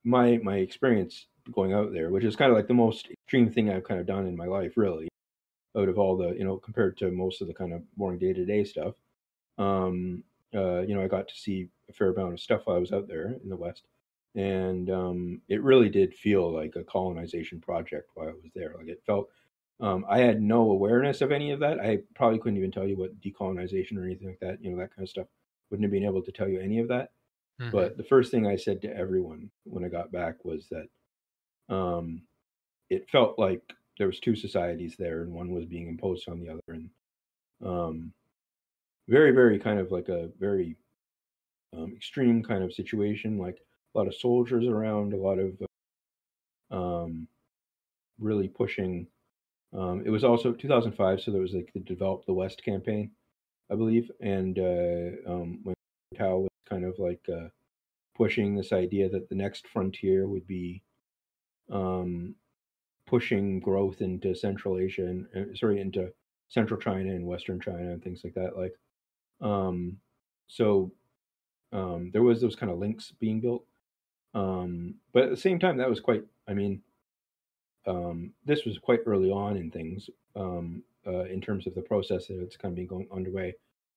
my experience going out there, which is kind of like the most extreme thing I've kind of done in my life, really, out of all the, compared to most of the kind of boring day to day stuff. I got to see a fair amount of stuff while I was out there in the West, and it really did feel like a colonization project while I was there. Like it felt, I had no awareness of any of that. I probably couldn't even tell you what decolonization or anything like that, that kind of stuff. Wouldn't have been able to tell you any of that. Mm-hmm. But the first thing I said to everyone when I got back was that um, it felt like there was two societies there, and one was being imposed on the other, and um, very, very kind of like a very extreme kind of situation. Like a lot of soldiers around, a lot of um, really pushing. It was also 2005, so there was like the Develop the West campaign, I believe, and when Tao was kind of like pushing this idea that the next frontier would be um, pushing growth into Central Asia and into Central China and Western China and things like that. Like, um, so there was those kind of links being built, but at the same time, that was quite. I mean, this was quite early on in things in terms of the process that it's kind of been going underway,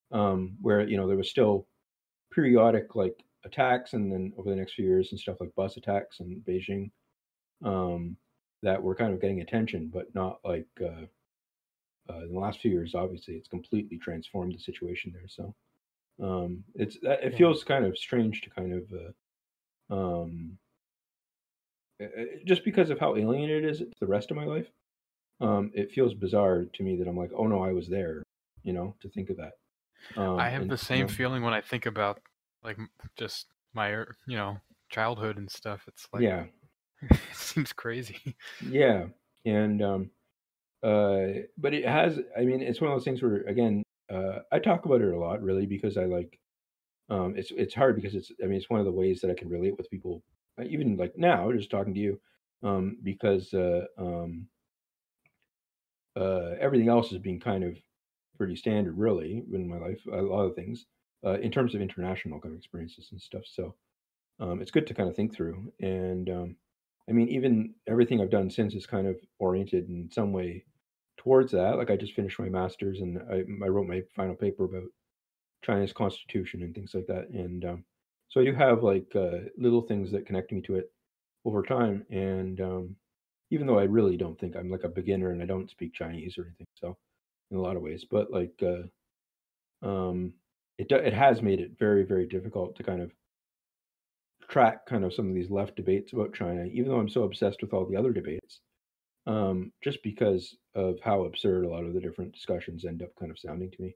where there was still periodic like attacks, and then over the next few years and stuff like bus attacks in Beijing um, that were kind of getting attention, but not like in the last few years. Obviously, it's completely transformed the situation there. So it feels kind of strange to kind of just because of how alien it is to the rest of my life. It feels bizarre to me that I'm like, oh no, I was there. To think of that. I have And the same feeling when I think about like just my childhood and stuff. It's like yeah, it seems crazy. yeah, and but it has. I mean, it's one of those things where again, I talk about it a lot, really, because I like. It's hard because it's one of the ways that I can relate with people, even like now, just talking to you, because everything else has been kind of pretty standard, really, in my life. A lot of things, in terms of international kind of experiences and stuff. So it's good to kind of think through. And I mean, even everything I've done since is kind of oriented in some way towards that. Like I just finished my master's, and I wrote my final paper about China's constitution and things like that. And so I do have like little things that connect me to it over time. And even though I really don't think I'm like a beginner and I don't speak Chinese or anything, so in a lot of ways, but like um, it has made it very, very difficult to kind of track kind of some of these left debates about China, even though I'm so obsessed with all the other debates, just because of how absurd a lot of the different discussions end up kind of sounding to me.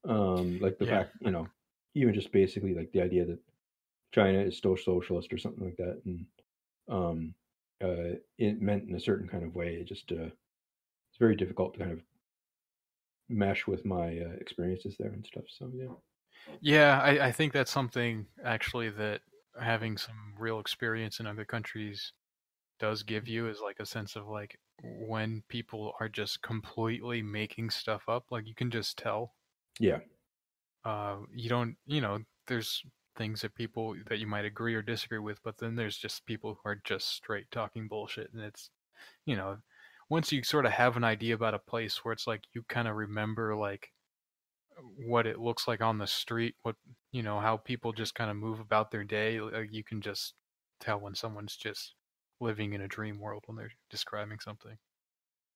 Like the Yeah. fact, even just basically like the idea that China is still socialist or something like that, and um, it meant in a certain kind of way. It just it's very difficult to kind of mesh with my experiences there and stuff. So yeah. Yeah, I think that's something actually that having some real experience in other countries does give you is like a sense of like when people are just completely making stuff up, like you can just tell. Yeah. You don't, there's things that people that you might agree or disagree with, but then there's just people who are just straight talking bullshit, and it's, you know, once you sort of have an idea about a place where it's like you kind of remember like what it looks like on the street, what how people just kind of move about their day. You can just tell when someone's just living in a dream world when they're describing something.